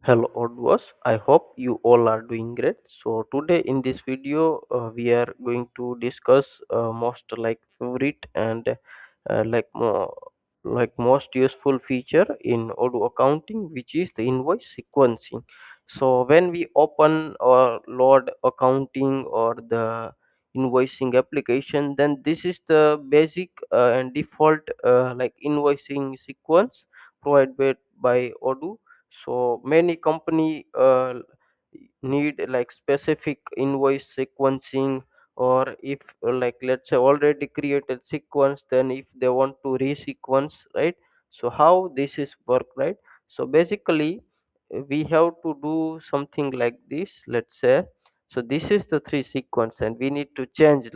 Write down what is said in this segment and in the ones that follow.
Hello Odwas, I hope you all are doing great. So today in this video we are going to discuss most favorite and most useful feature in Odoo accounting, which is the invoice sequencing. So when we open or load accounting or the invoicing application, then this is the basic and default invoicing sequence provided by Odoo. So many company need like specific invoice sequencing, or if let's say already created sequence, then if they want to resequence, right? So how this is work, right? So basically we have to do something like this. Let's say, so this is the three sequence and we need to change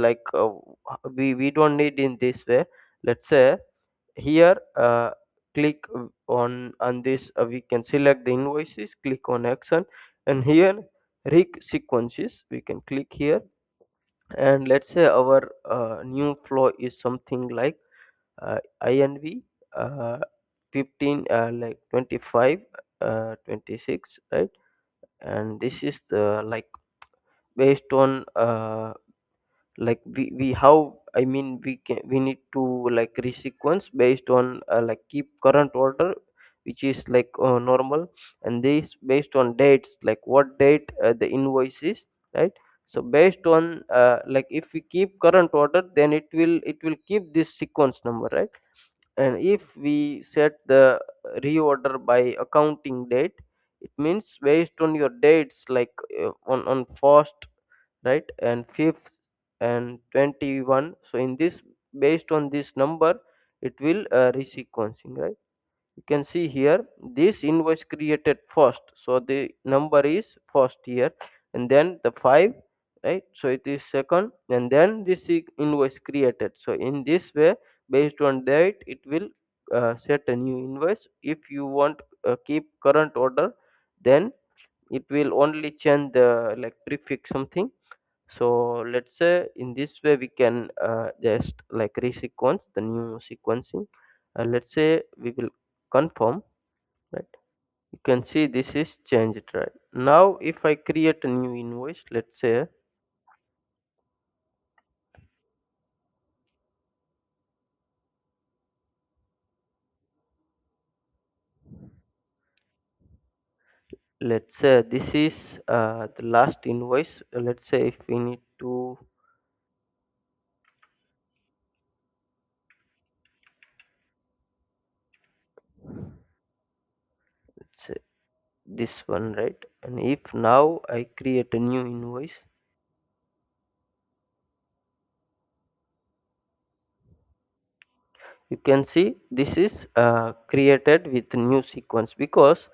we don't need in this way. Let's say here click on this, we can select the invoices, click on action, and here rig sequences we can click here. And let's say our new flow is something like inv uh, 15 25 26, right? And this is the based on we how I mean we need to resequence based on keep current order, which is normal, and this based on dates, like what date the invoice is, right? So based on if we keep current order, then it will keep this sequence number, right? And if we set the reorder by accounting date, it means based on your dates, on first, right, and fifth and 21. So in this, based on this number, it will resequencing, right? You can see here this invoice created first, so the number is first here, and then the 5, right? So it is second, and then this invoice created. So in this way, based on date, it will set a new invoice. If you want keep current order, then it will only change the prefix something. So let's say in this way we can just resequence the new sequencing. Let's say we will confirm, right? You can see this is changed, right? Now if I create a new invoice, let's say this is the last invoice. Let's say if we need to, let's say this one, right? And if now I create a new invoice, you can see this is created with new sequence, because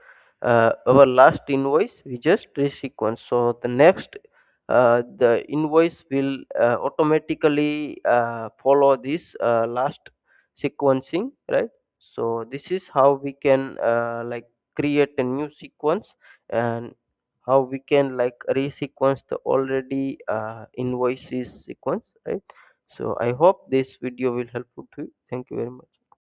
our last invoice we just resequence. So the next the invoice will automatically follow this last sequencing, right? So this is how we can create a new sequence, and how we can resequence the already invoices sequence, right? So I hope this video will helpful to you. Thank you very much.